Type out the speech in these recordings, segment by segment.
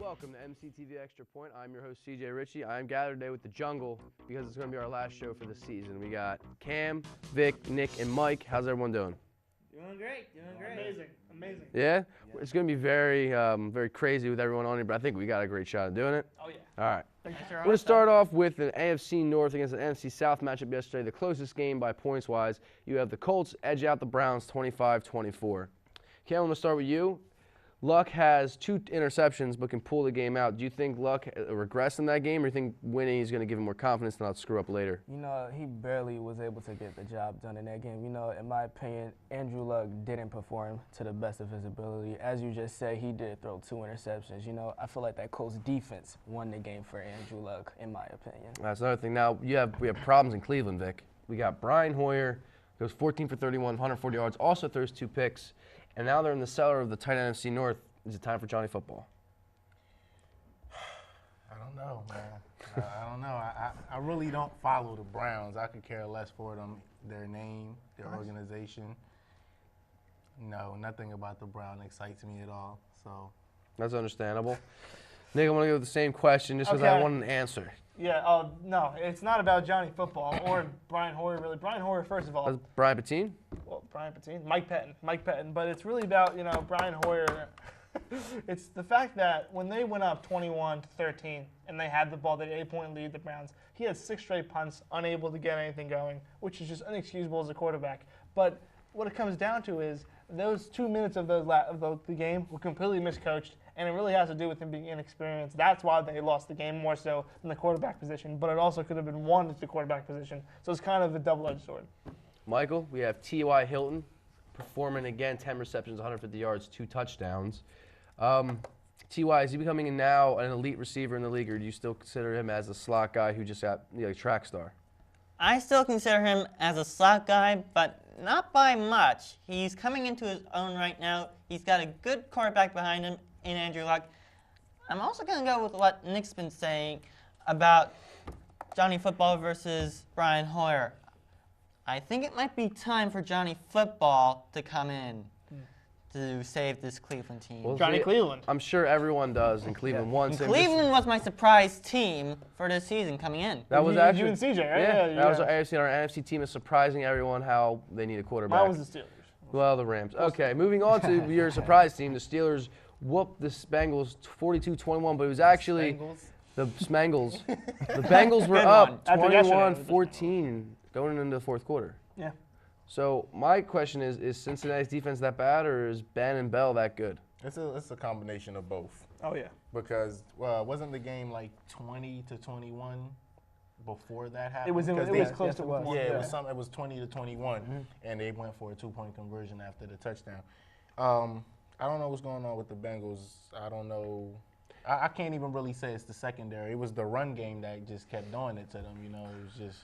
Welcome to MCTV Extra Point. I'm your host, CJ Ritchie. I'm gathered today with the Jungle because it's going to be our last show for the season. We got Cam, Vic, Nick, and Mike. How's everyone doing? Doing great. Amazing. Yeah? It's going to be very, very crazy with everyone on here, but I think we got a great shot at doing it. Oh, yeah. All right. Thanks. We're going to start off with an AFC North against an NFC South matchup yesterday. The closest game by points-wise, you have the Colts edge out the Browns 25-24. Cam, I'm going to start with you. Luck has 2 interceptions but can pull the game out. Do you think Luck regressed in that game, or do you think winning is going to give him more confidence and not screw up later? You know, he barely was able to get the job done in that game. You know, in my opinion, Andrew Luck didn't perform to the best of his ability. As you just said, he did throw 2 interceptions. You know, I feel like that Colts defense won the game for Andrew Luck, in my opinion. That's another thing. Now, we have problems in Cleveland, Vic. We got Brian Hoyer, goes 14 for 31, 140 yards, also throws 2 picks. And now they're in the cellar of the tight NFC North. Is it time for Johnny Football? I don't know, man. I don't know. I really don't follow the Browns. I could care less for them, their name, their organization. No, nothing about the Browns excites me at all. So that's understandable. Nick, I'm going to go with the same question just because I want an answer. Yeah, no, it's not about Johnny Football or Brian Hoyer, really. Brian Hoyer, first of all. That's Brian Patine? Well, Brian Patine. Mike Pettin. But it's really about, Brian Hoyer. It's the fact that when they went up 21-13 and they had the ball, they had an 8-point lead, the Browns, he had 6 straight punts, unable to get anything going, which is just inexcusable as a quarterback. But what it comes down to is those 2 minutes of the game were completely miscoached, and it really has to do with him being inexperienced. That's why they lost the game more so than the quarterback position, but it also could have been won at the quarterback position. So it's kind of a double-edged sword. Michael, we have T.Y. Hilton performing again, 10 receptions, 150 yards, 2 touchdowns. T.Y., is he becoming now an elite receiver in the league, or do you still consider him as a slot guy who just got a track star? I still consider him as a slot guy, but not by much. He's coming into his own right now. He's got a good quarterback behind him in Andrew Luck. I'm also going to go with what Nick's been saying about Johnny Football versus Brian Hoyer. I think it might be time for Johnny Football to come in to save this Cleveland team. Well, Johnny Cleveland. I'm sure everyone does in Cleveland once. Cleveland was my surprise team for this season coming in. That was actually you and CJ, right? Yeah, that was our NFC team is surprising everyone how they need a quarterback. Mine was the Steelers. Well, the Rams. Okay, moving on to your surprise team. The Steelers whooped the Bengals 42-21, but it was actually the Smangles. The Bengals were up 21-14 going into the 4th quarter. Yeah. So my question is Cincinnati's defense that bad, or is Ben and Bell that good? it's a combination of both. Oh, yeah. Because wasn't the game like 20-21 before that happened? It was close to one. Yeah, it was 20-21, and they went for a 2-point conversion after the touchdown. I don't know what's going on with the Bengals. I don't know. I can't even really say it's the secondary. It was the run game that just kept doing it to them. You know,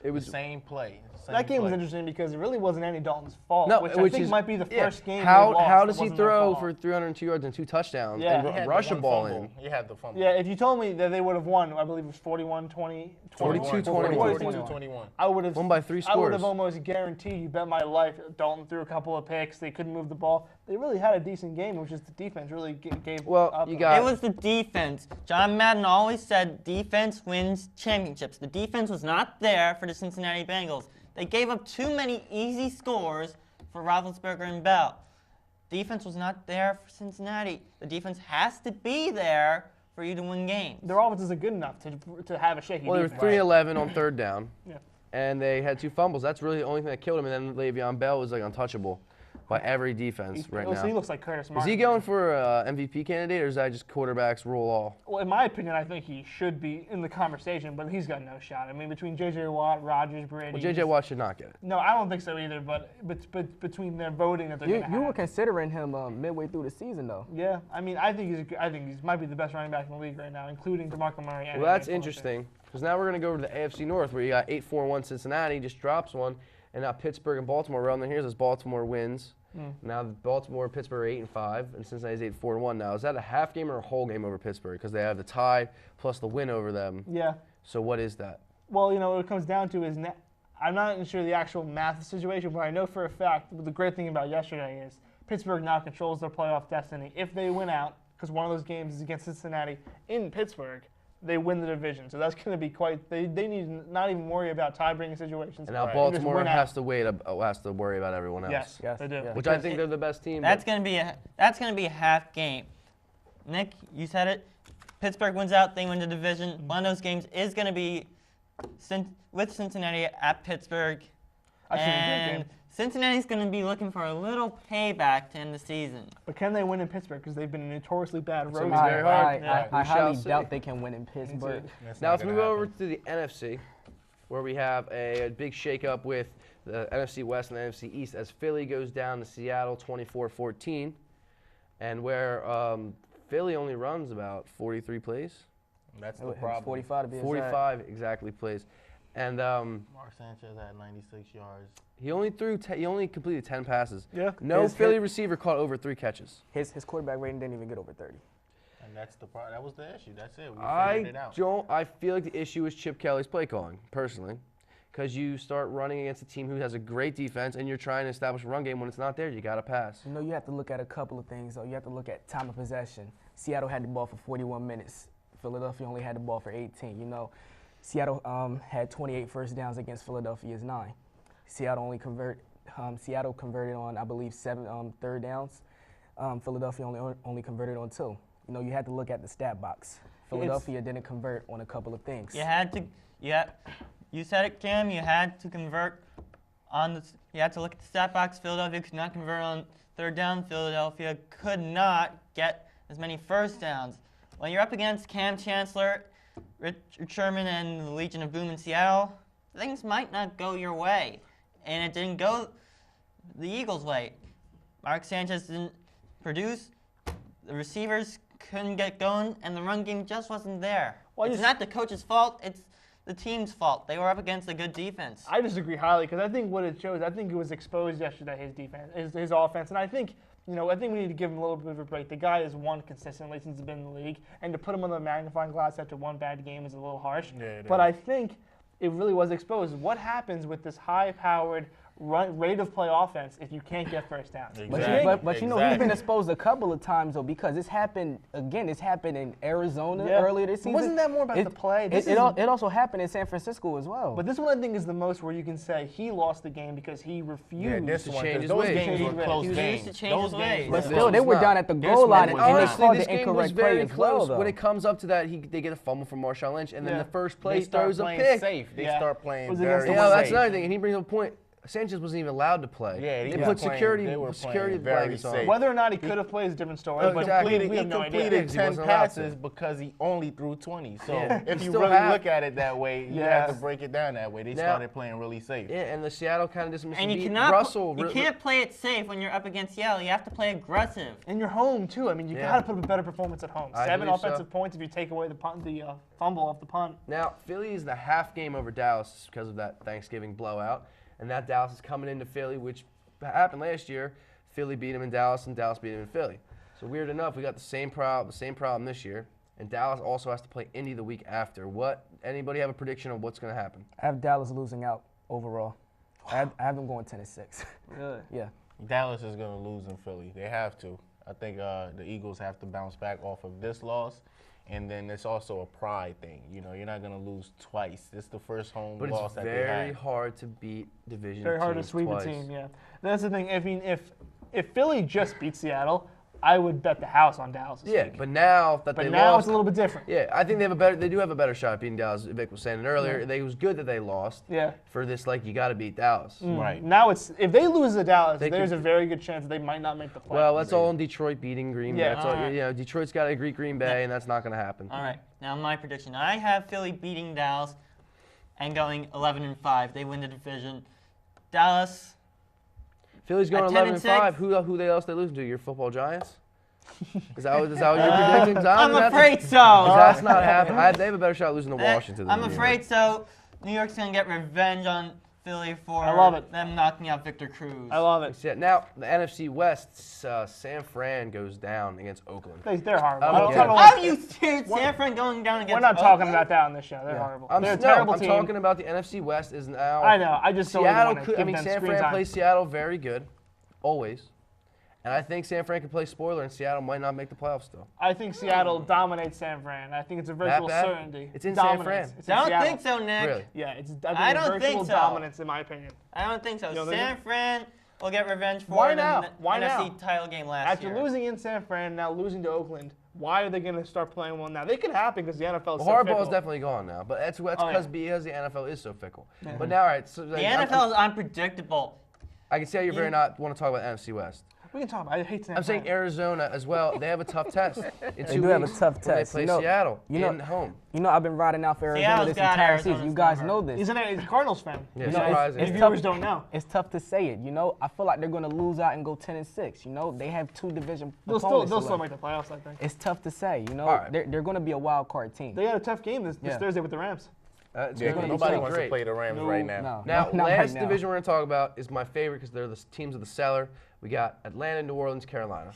it was the same play. That game was interesting because it really wasn't Andy Dalton's fault, which I think might be the first game. How does he throw for 302 yards and 2 touchdowns and rush a ball in? He had the fumble. Yeah, if you told me that they would have won, I believe it was 41-20. 42-21. I would have won by 3 scores. I would have almost guaranteed, you bet my life, Dalton threw a couple of picks. They couldn't move the ball. They really had a decent game, which is the defense really gave up. It was the defense. John Madden always said defense wins championships. The defense was not there for the Cincinnati Bengals. They gave up too many easy scores for Roethlisberger and Bell. Defense was not there for Cincinnati. The defense has to be there for you to win games. Their offense isn't good enough to have a shaky defense. Well, they were 3-11 on 3rd down. Yeah. And they had 2 fumbles. That's really the only thing that killed him. And then Le'Veon Bell was like untouchable by every defense now. He looks like Curtis Martin. Is he going for MVP candidate, or is that just quarterbacks rule all? Well, in my opinion, I think he should be in the conversation, but he's got no shot. I mean, between J.J. Watt, Rodgers, Brady. Well, J.J. Watt should not get it. No, I don't think so either, but between their voting that they're going to have. You were considering him midway through the season, though. Yeah, I mean, I think he might be the best running back in the league right now, including DeMarco Murray. Well, that's interesting, because now we're going to go over to the AFC North, where you got 8-4-1 Cincinnati, just drops one, and now Pittsburgh and Baltimore. Around here as Baltimore wins. Now Baltimore and Pittsburgh are 8-5, and Cincinnati's 8-4-1 now. Is that a half game or a whole game over Pittsburgh? Because they have the tie plus the win over them. Yeah. So what is that? Well, what it comes down to is I'm not even sure the actual math situation, but I know for a fact the great thing about yesterday is Pittsburgh now controls their playoff destiny. If they win out, because one of those games is against Cincinnati in Pittsburgh, they win the division. So that's going to be quite. They need to not even worry about tie-breaking situations. And now Just Baltimore win out. has to worry about everyone else. Yes, they do. Yeah. Which I think they're the best team. That's but gonna be a half game. Nick, you said it. Pittsburgh wins out, they win the division. One of those games is gonna be with Cincinnati at Pittsburgh, That should be a good and game. Cincinnati's gonna be looking for a little payback to end the season. But can they win in Pittsburgh? Because they've been a notoriously bad road It's very team. hard. Yeah. I We shall highly see. doubt they can win in Pittsburgh. That's Now not let's gonna move over happen. to the NFC, where we have a big shakeup with the NFC West and the NFC East as Philly goes down to Seattle 24-14, and where Philly only runs about 43 plays, That's It the was problem. 45 to be exact. 45 exactly plays, and Mark Sanchez had 96 yards. he only completed 10 passes. Yeah. No His- Philly his- receiver caught over 3 catches. His quarterback rating didn't even get over 30. And that's the part. That was the issue. That's it. We figured it out. I feel like the issue is Chip Kelly's play calling, personally, because you start running against a team who has a great defense and you're trying to establish a run game. When it's not there, you got to pass. You know, you have to look at a couple of things, though. You have to look at time of possession. Seattle had the ball for 41 minutes. Philadelphia only had the ball for 18. You know, Seattle had 28 first downs against Philadelphia's 9. Seattle converted on, I believe, 7 third downs. Philadelphia only converted on 2. You know, you had to look at the stat box. Philadelphia didn't convert on a couple of things. You had to, you said it, Cam. You had to convert on the. You had to look at the stat box. Philadelphia could not convert on third down. Philadelphia could not get as many first downs. When you're up against Cam Chancellor, Richard Sherman, and the Legion of Boom in Seattle, things might not go your way, and it didn't go the Eagles' way. Mark Sanchez didn't produce. The receivers couldn't get going, and the run game just wasn't there. Well, It's not the coach's fault. It's the team's fault. They were up against a good defense. I disagree highly because I think what it shows, I think it was exposed yesterday, his defense, his offense. And I think we need to give him a little bit of a break. The guy has won consistently since he's been in the league. And to put him on the magnifying glass after one bad game is a little harsh. Yeah, it but is. I think it really was exposed. What happens with this high-powered rate of play offense if you can't get first downs? Exactly. But you know, he's been Exactly. exposed a couple of times, though, because it's happened in Arizona Yeah. earlier this But season. wasn't that more about the play? It also happened in San Francisco as well. But this one I think is the most where you can say he lost the game because he refused. Yeah, this to one, change 'cause his those ways. games He were was close used games. to change Those his games ways. were But This still, they was were not. down at the This goal one line, was and they not. Honestly, called this the game was incorrect play very as well, close. though. When it comes up to that, they get a fumble from Marshawn Lynch, and then Yeah. the first They play start throws a playing pick. safe. They Yeah. start playing Was very against the Yeah, that's safe. another thing. And he brings up a point. Sanchez wasn't even allowed to play. Yeah, they was put playing- security they were security playing very blankets on. safe. Whether or not he could have played is a different story. But exactly. we have He no idea. completed Because he 10 wasn't allowed passes to. because he only threw 20. So Yeah. if He you still really have- look at it that way, you Yeah. have to break it down that way. They Now- started playing really safe. Yeah, and the Seattle kind of dismissed And you beat cannot. Russell. You can't play it safe when you're up against Seattle. You have to play aggressive. And you're home too. I mean, you Yeah. got to put up a better performance at home. I 7 believe so. offensive points if you take away the punt, the fumble off the punt. Now, Philly is the half game over Dallas because of that Thanksgiving blowout. And that Dallas is coming into Philly, which happened last year. Philly beat him in Dallas, and Dallas beat him in Philly. So weird enough, we got the same problem this year. And Dallas also has to play Indy the week after. Anybody have a prediction of what's going to happen? I have Dallas losing out overall. I have them going 10-6. Really? Yeah. Dallas is going to lose in Philly. They have to. I think the Eagles have to bounce back off of this loss. And then it's also a pride thing. You know, you're not going to lose twice. It's the first home But loss it's that they very had. hard to beat division Very hard to teams sweep twice. a team. Yeah. That's the thing. I mean, if Philly just beat Seattle, I would bet the house on Dallas. this Yeah, week. but now that But they now lost, it's a little bit different. yeah, I think they do have a better shot at beating Dallas. Vic was saying it earlier. It was good that they lost. Yeah. For this, you got to beat Dallas. Right. Now it's if they lose to Dallas, They there's could- a very good chance they might not make the playoffs. Well, that's all in Detroit beating Green Bay. Yeah. That's all, Alright. Detroit's got to agree Green Bay, and that's not going to happen. All right. Now my prediction. I have Philly beating Dallas and going 11-5. They win the division. Dallas. Philly's going At 11-5. 10-6. Who else they losing to? Your football Giants? Is that what you're predicting? I'm afraid so. That's not happening. They have a better shot losing to Eh, Washington. I'm than New afraid York. so. New York's gonna get revenge on Philly for I love it. them knocking out Victor Cruz. I love it. Yeah, now, the NFC West, San Fran goes down against Oakland. They're horrible. I'm I don't okay. know How you serious? San Fran going down against We're not talking Oakland? about that on this show. They're horrible. They're a No, terrible I'm team. talking about the NFC West is now. I know. I just don't Seattle want to could, give I mean, them San screen Fran time. plays Seattle very good, always. And I think San Fran can play spoiler, and Seattle might not make the playoffs still. I think Seattle dominates San Fran. I think it's a virtual bad? certainty. It's in San Dominance. Fran. It's in I don't Seattle. think so, Nick. Really? Yeah, it's I a don't virtual think so. dominance in my opinion. I don't think so. You don't think San Fran will get revenge for Why the now? Why NFC now? title game last After year. losing in San Fran, now losing to Oakland, why are they going to start playing well now? They could happen because the NFL is so Hardball fickle. is definitely gone now, but that's Oh, yeah. because the NFL is so fickle. But now, all right, so The NFL is unpredictable. I can see how you're very not want to talk about NFC West. We can talk about it. I hate San I'm saying Fran. Arizona as well. They have a tough test in 2 They do have a weeks tough when test. They play You know- Seattle you know- in home. You know, I've been riding out for Arizona Seattle's this got entire Arizona's season. You guys number. know this. He's a Cardinals fan. Yeah, You know, surprising. If it's viewers tough- don't know. It's tough to say it. You know, I feel like they're going to lose out and go 10-6. You know, they have 2 division They'll opponents still left. make the playoffs, I think. It's tough to say. You know, All right. they're going to be a wild card team. They got a tough game this Yeah. Thursday with the Rams. It's Yeah, gonna be nobody so wants great. to play the Rams right now. No, Now, not last right now. division we're going to talk about is my favorite because they're the teams of the cellar. We got Atlanta, New Orleans, Carolina.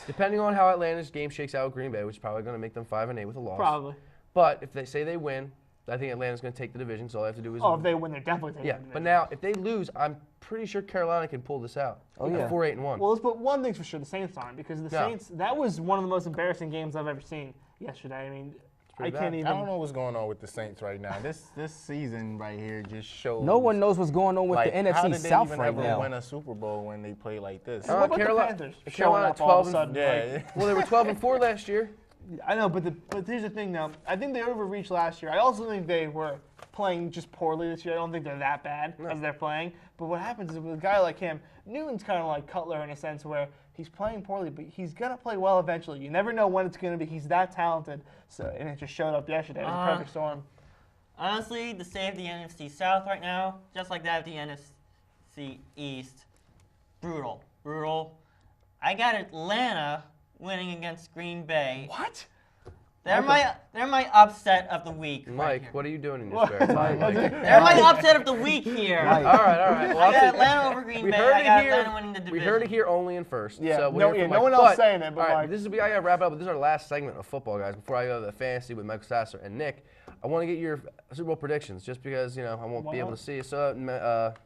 Depending on how Atlanta's game shakes out with Green Bay, which is probably going to make them 5-8 with a loss. Probably. But if they say they win, I think Atlanta's going to take the division, so all they have to do is Oh, if they win, they're definitely taking yeah. the But division. now, if they lose, I'm pretty sure Carolina can pull this out. Oh, yeah. 4-8-1. Well, let's put one thing's for sure: the Saints aren't, because the No. Saints. That was one of the most embarrassing games I've ever seen yesterday. I mean, I pretty can't bad. even. I don't know what's going on with the Saints right now. This season right here just shows. No one knows what's going on with like, the how NFC did they South even right ever now. win a Super Bowl when they play like this? What about Carolina- the Panthers? Carolina showing up all of 12 a sudden. yeah. like- Well, they were 12-4 last year. I know, but here's the thing, though. I think they overreached last year. I also think they were playing just poorly this year. I don't think they're that bad as they're playing. But what happens is with a guy like him, Newton's kind of like Cutler in a sense where he's playing poorly, but he's gonna play well eventually. You never know when it's gonna be. He's that talented. So and it just showed up yesterday. It was a perfect storm. Honestly, the state of the NFC South right now, just like that of the NFC East, brutal. Brutal. I got Atlanta winning against Green Bay. What? They're my upset of the week. right Mike, here. what are you doing in your spare time? Mike? They're my upset of the week here. Mike. All right. Well, I I'll got take- Atlanta over Green we Bay. heard I it got here. Atlanta winning the division. We heard it here only in first. Yeah, So we'll no- hear from yeah, no Mike. one else saying it, but all right, Mike. this is I got to wrap up. But this is our last segment of football, guys. Before I go to the fantasy with Michael Sasser and Nick, I want to get your Super Bowl predictions, just because I won't be able to see you. So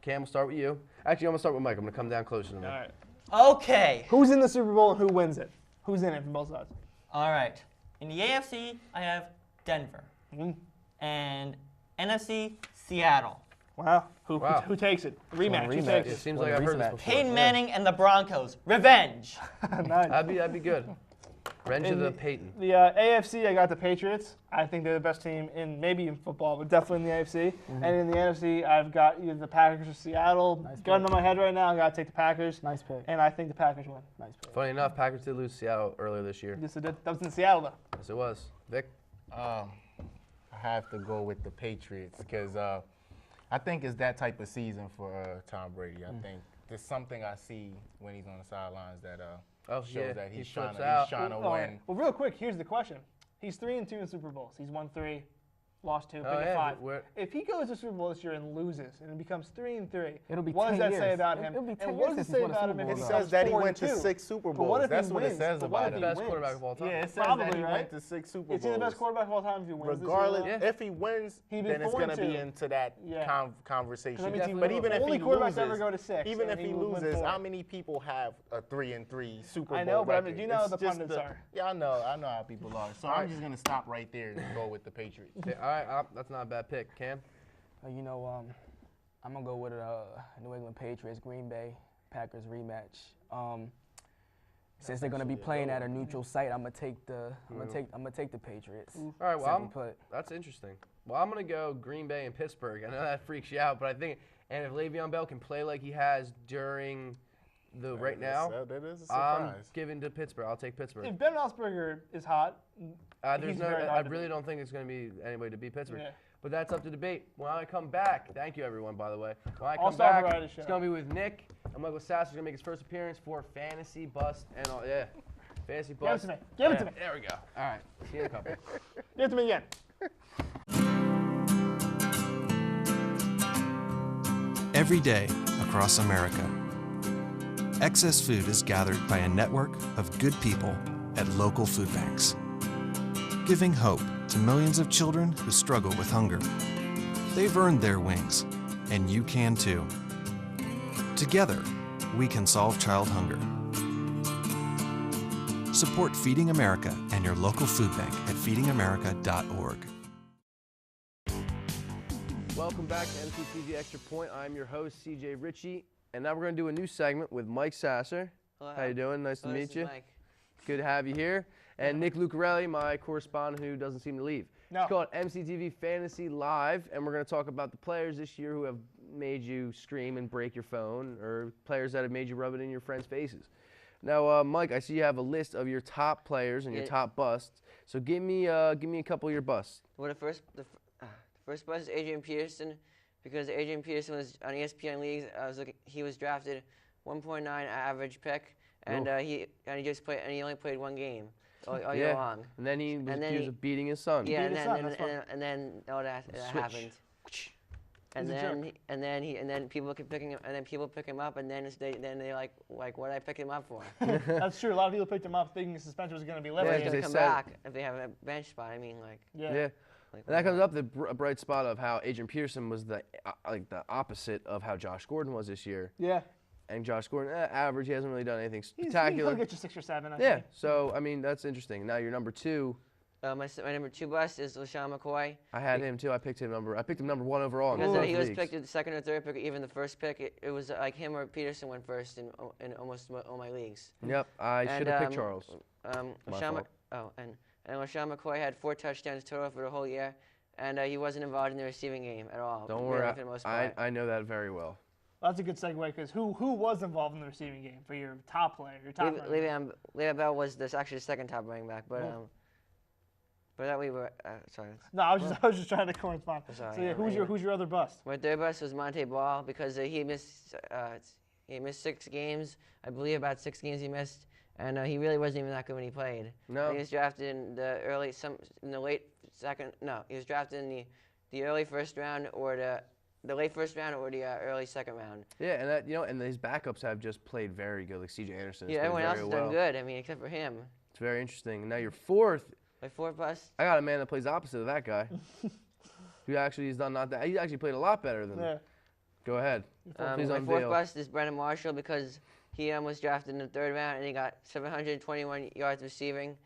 Cam, we'll start with you. Actually, I'm gonna start with Mike. I'm gonna come down closer to me. All right. Okay. Who's in the Super Bowl and who wins it? Who's in it from both sides? All right. In the AFC, I have Denver. Mm. And NFC, Seattle. Wow. Wow. Who takes it? Rematch. Who rematch. takes It it? seems Well, like I've heard this rematch. before. Peyton Manning and the Broncos. Revenge. Nice. That'd be good. Revenge of In the Peyton. The AFC, I got the Patriots. I think they're the best team maybe in football, but definitely in the AFC. And in the NFC, I've got either the Packers or Seattle. Nice Gun pick. to my head right now, I got to take the Packers. Nice pick. And I think the Packers win. Nice pick. Funny enough, Packers did lose Seattle earlier this year. Yes, it did. That was in Seattle, though. Yes, it was. Vic. I have to go with the Patriots because I think it's that type of season for Tom Brady. I think there's something I see when he's on the sidelines that shows that he he's trying flips out. to Well, win. well, real quick, here's the question. He's 3-2 in Super Bowls. He's won 3, lost 2, Oh, picked yeah, 5. we're- If he goes to Super Bowl this year and loses and it becomes 3-3, It'll be what does 10 that say years. about him? It'll be 10 and what years does it since say he's won a about him Super if Bowl, he It though. becomes says that he 4-2? went to 6 Super But what Bowls. if he That's what it wins? says But what about if him. he Best wins? quarterback of all time. Yeah, it says Probably, that he right? went to 6 Super Bowls. Is he the best quarterback of all time if he wins Regardless, this year? if he wins, He'd be then it's going to 4-2. be into that Yeah. conversation. That means he- But even if only he quarterbacks loses, ever go to 6, even and if he would win loses, 4. how many people have a 3-3 Super Bowl I know, but I mean, record? do you know how It's the just pundits are? Yeah, I know how people are. So I'm just going to stop right there and go with the Patriots. Okay, all right, that's not a bad pick. Cam? I'm gonna go with New England Patriots, Green Bay Packers rematch. Since they're gonna be playing at a neutral site, I'm gonna take the Patriots. All right, well, Simply put. that's interesting. Well, I'm going to go Green Bay and Pittsburgh. I know that freaks you out, but I think, and if Le'Veon Bell can play like he has during the right now, That is a I'm surprise. giving to Pittsburgh. I'll take Pittsburgh. If Ben Roethlisberger is hot, There's he's no, very I hard to really beat. don't think it's going to be anybody to beat Pittsburgh. Yeah. But that's up to debate. When I come back, thank you everyone, by the way. When I come All-Star back, Variety Show. it's going to be with Nick, and Michael Sasser's going to make his first appearance for Fantasy Bust and all. Yeah, Fantasy Give it Bust. to me. Give it to Yeah, me. There we go. All right, see you in a couple. give it to me again. Every day across America, excess food is gathered by a network of good people at local food banks, giving hope to millions of children who struggle with hunger. They've earned their wings, and you can too. Together, we can solve child hunger. Support Feeding America and your local food bank at feedingamerica.org. Welcome back to MCTV Extra Point. I'm your host, CJ Ritchie, and now we're going to do a new segment with Mike Sasser. Hello. How you doing? Nice to Hello, meet this you. is Mike. Good to have you here. And Nick Lucarelli, my correspondent who doesn't seem to leave. No. It's called MCTV Fantasy Live, and we're going to talk about the players this year who have made you scream and break your phone, or players that have made you rub it in your friends' faces. Now, Mike, I see you have a list of your top players and your top busts. So give me a couple of your busts. Well, the first bust is Adrian Peterson, because Adrian Peterson was on ESPN leagues. He was drafted 1.9 average pick, and he only played one game all year long. And then he was accused of beating his son. Yeah, Beat his son, that's fine. and then all that happened. And then people keep picking him, and then people pick him up, and then they like what did I pick him up for? That's true. A lot of people picked him up thinking the suspension was going to be lifted. He's because gonna they come said- back if they have a bench spot. I mean, like. Yeah. And that comes up the bright spot of how Adrian Peterson was the opposite of how Josh Gordon was this year. Yeah. And Josh Gordon, average. He hasn't really done anything He'll spectacular. get you 6 or 7, I Yeah. think. So I mean, that's interesting. Now your number 2. My number 2 bust is LaShawn McCoy. I had him too. I picked him number 1 overall. In Because both he was leagues. picked at the second or third pick, even the first pick. It was like him or Peterson went first in almost all my leagues. Yep. I should have picked Charles. LaShawn and LaShawn McCoy had 4 touchdowns total for the whole year, and he wasn't involved in the receiving game at all. Don't really, worry. for the most part. I know that very well. Well, that's a good segue because who was involved in the receiving game for your top player? Your top running back? Le'Veon Bell was actually the second top running back, but that we were sorry. No, I was just trying to correspond. Sorry, So yeah, who's your other bust? My third bust was Monte Ball because he missed 6 games. I believe about 6 games he missed, and he really wasn't even that good when he played. No. He was drafted in the late second. No, he was drafted in the early first round or the late first round or the early second round. Yeah, and and his backups have just played very good, like C.J. Anderson. Yeah, everyone else has done good. I mean, except for him. It's very interesting. Now your fourth. My fourth bust. I got a man that plays opposite of that guy. Who actually has done not that. He actually played a lot better than. Yeah. Go ahead. Please My unveil. fourth bust is Brandon Marshall because he was drafted in the third round and he got 721 yards receiving,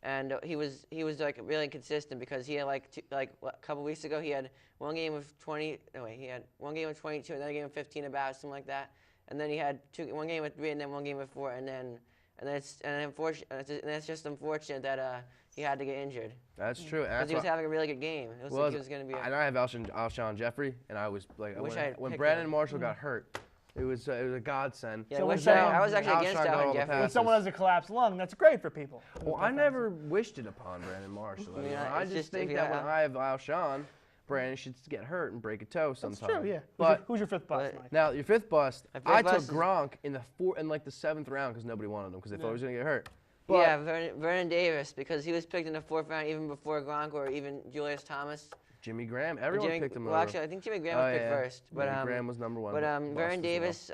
and he was like really consistent because he had a couple weeks ago he had one game of 20. No wait, he had one game of 22, another game of 15 about something like that, and then he had one game of 3 and then one game of 4 and it's just unfortunate that he had to get injured. That's true. Because he was having a really good game. It was like he was going to be. And I have Alshon Jeffrey, and I was like, wish I had when picked Brandon him. Marshall got hurt, it was a godsend. Yeah, So I we're was saying actually against Alshon got all Alshon the Jeffrey. When passes. someone has a collapsed lung, that's great for people. Well, I never wished it upon Brandon Marshall. I, mean, Yeah, I it's just just if think you that have- when I have Alshon, Brandon should get hurt and break a toe sometime. That's true, yeah. But Who's your fifth bust, but- Mike? now your fifth bust, My fifth I took bust is- Gronk in the 7th round because nobody wanted him because they thought he was gonna get hurt. Yeah, Vernon Davis, because he was picked in the 4th round even before Gronk or even Julius Thomas. Jimmy Graham, everyone picked him Well, over. actually, I think Jimmy Graham was picked first. But Jimmy Graham was number 1. But bust Vernon as Davis,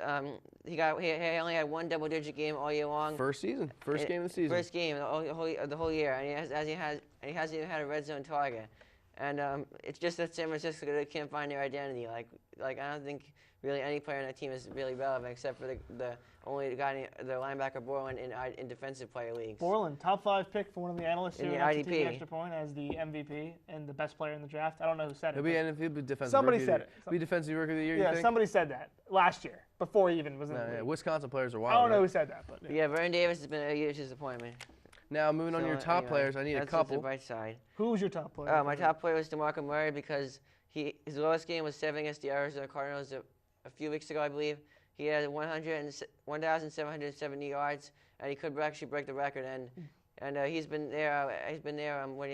he only had 1 double-digit game all year long. well. First game of the season. First game of the whole year, and he hasn't even had a red zone target. And it's just that San Francisco they can't find their identity. Like I don't think really any player on that team is really relevant except for the only guy, the linebacker Borland in defensive player leagues. Borland, top 5 pick for one of the analysts In here the at MCTV IDP. Extra Point as the MVP and the best player in the draft. I don't know who said it. He'll be defensive. Somebody rookie said of the it. year. Be defensive rookie of the year. You Yeah, think? somebody said that last year before he even was in No, the yeah, league. Wisconsin players are I wild. don't know right? who said that, but Yeah, Vernon Davis has been a huge disappointment. Now moving on to So, your top anyway, players, I need a that's just couple. the bright side. Who's your top player? My top player was DeMarco Murray because his lowest game was 7 against the Arizona Cardinals a few weeks ago, I believe. He had 1,770 yards, and he could actually break the record. And he's been there. He's been there when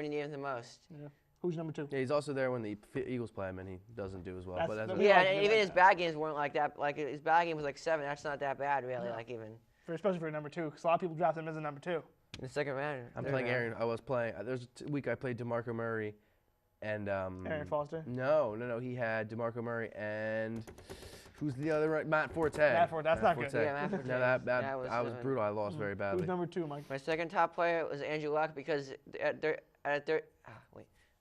he needed him the most. Yeah. Who's number 2? Yeah, he's also there when the Eagles play him, and he doesn't do as well. That's But the- as We Yeah, like and him even like his that. bad games weren't like that. Like his bad game was like 7. That's not that bad, really. No. Like even Especially for a number 2, because a lot of people draft him as a number 2. in the second round. I'm third playing round. Aaron. I was playing. There's a week I played DeMarco Murray, and Aaron Foster. No. He had DeMarco Murray and who's the other right? Matt Forte. Matt Forte, that's not good. Yeah, Matt Forte. No, I was brutal. I lost very badly. Who's number 2, Mike? My second top player was Andrew Luck because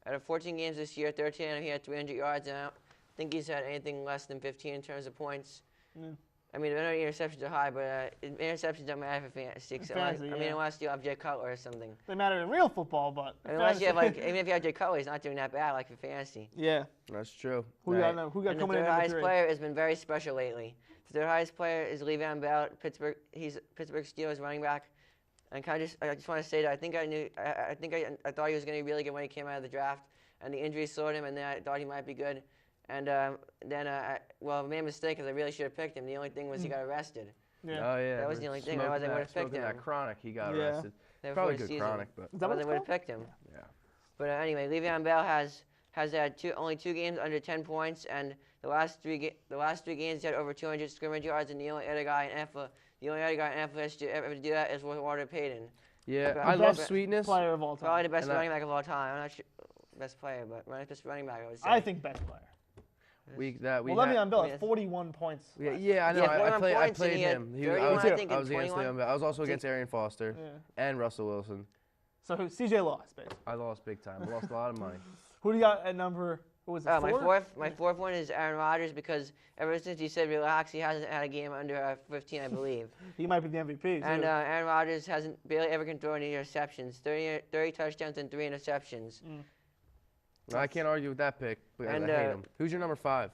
out of 14 games this year, 13 he had 300 yards, and I don't think he's had anything less than 15 in terms of points. Yeah. I mean, I know interceptions are high, but interceptions don't matter for fantasy. So fantasy, I mean, yeah. unless you have Jay Cutler or something. They matter in real football, but I mean, unless you have even if you have Jay Cutler, he's not doing that bad like for fantasy. yeah. That's true. Who Right. got who got And the coming in third number highest 3? player has been very special lately. The third highest player is Le'Veon Bell, Pittsburgh. He's Pittsburgh Steelers running back. And I just want to say that I thought he was going to be really good when he came out of the draft, and the injuries slowed him, and then I thought he might be good. And then I made a mistake because I really should have picked him. The only thing was he got arrested. Yeah. Oh yeah. That was for the only thing. smoking Otherwise, I that- would have picked smoking him. that chronic, he got Yeah. arrested. Before Probably the good season. chronic, but Is that what Otherwise, I it's would have called? picked him. yeah. But anyway, Le'Veon Bell has had only 2 games under 10 points, and the last three games he had over 200 scrimmage yards, and the only other guy in NFL to ever do that is Walter Payton. Yeah, The I love best Sweetness. Player of all time. Probably the best And running back of all time. I'm not sure best player, but best running back, I would say. I think best player. We Well, had- Le'Veon Bell Yes. had 41 points. Yeah, last yeah, I know. Yeah, I 41 played points, and him. he had I 31, was, I think, I and was against 21. Le'Veon Bell. I was also against Arian Foster Yeah. and Russell Wilson. So CJ lost, basically. I lost big time. I lost a lot of money. Who do you got at number? What was it? My fourth one is Aaron Rodgers because ever since he said relax, he hasn't had a game under 15, I believe. He might be the MVP. And too. Aaron Rodgers barely ever can throw any interceptions. 30 touchdowns and 3 interceptions. I can't argue with that pick because And, I hate him. Who's your number 5?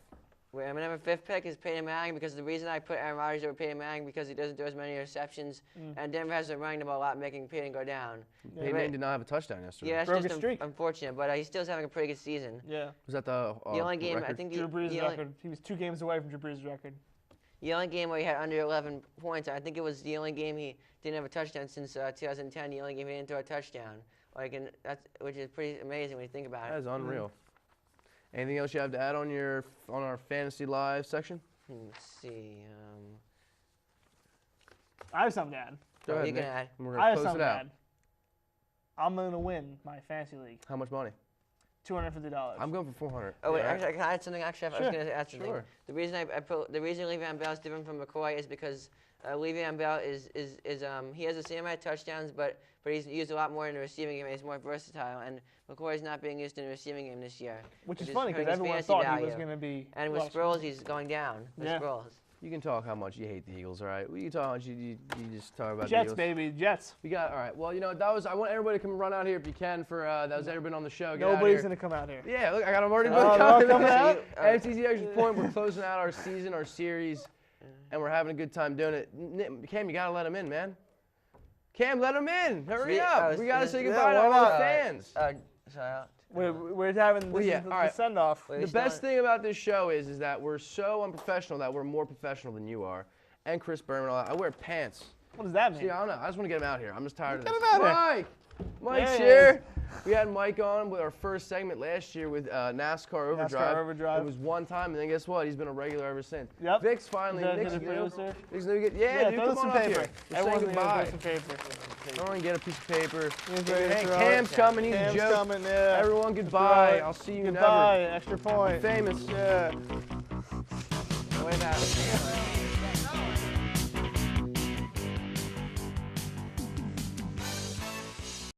My number 5th pick is Peyton Manning because the reason I put Aaron Rodgers over Peyton Manning because he doesn't throw as many interceptions, and Denver has been running the ball a lot, making Peyton go down. Peyton Manning did not have a touchdown yesterday. Yeah, Broke it's his just streak. unfortunate, but he still having a pretty good season. Yeah. Was that the The only game, record? I think Drew Brees' the only, record. He was 2 games away from Drew Brees' record. the only game where he had under 11 points, I think it was the only game he didn't have a touchdown since 2010. The only game he didn't throw a touchdown, which is pretty amazing when you think about That it. is unreal. Anything else you have to add on our fantasy live section? Let's see. I have something to add. Go ahead, you Nick. can add. And we're I gonna have close something it to out. add. I'm going to win my fantasy league. How much money? $250. I'm going for 400. Oh wait, Yeah. actually, can I add something? Actually, I was Sure. going to add something. Sure. The reason the reason Le'Veon Bell is different from McCoy is because Le'Veon Bell is he has the same amount of touchdowns, but he's used a lot more in the receiving game. And he's more versatile, and McCoy is not being used in the receiving game this year. Which is funny because hurting his everyone fantasy thought he was value. going to be. And with well, Sproles, he's going down. With Yeah. Sproles. You can talk how much you hate the Eagles, all right? You can talk how much you just talk about the Jets, Eagles. baby. Jets. We got all right. Well, I want everybody to come run out here if you can for that was everybody on the show. Get out Nobody's here. going to come out here. Yeah, look, I got them already Oh, they're all coming out? MCTV Extra Point. We're closing out our season, our series, and we're having a good time doing it. Cam, you gotta let them in, man. Cam, let them in. Hurry up. We gotta say goodbye to all our fans. We're having Well, yeah, the all right. send off. Wait, The best thing about this show is that we're so unprofessional that we're more professional than you are. And Chris Berman, all that. I wear pants. What does that mean? See, I don't know. I just want to get him out here. I'm just tired of Get this. him out here. Mike! Mike's There he here. We had Mike on with our first segment last year with NASCAR Overdrive. Overdrive. It was one time, and then guess what? He's been a regular ever since. Yep. Vic's finally. Is that Nick's the new. producer? Nick's new. Yeah, dude, throw come some on up paper. here. We're saying Everyone's gonna goodbye. throw some paper. Everyone get a piece of paper. He's ready to Hey, throw Cam's it. coming. He's a Cam's joke. coming, yeah. Everyone, Throw goodbye. it. I'll see you Goodbye. never. Extra point. Famous. Yeah. Wait a minute.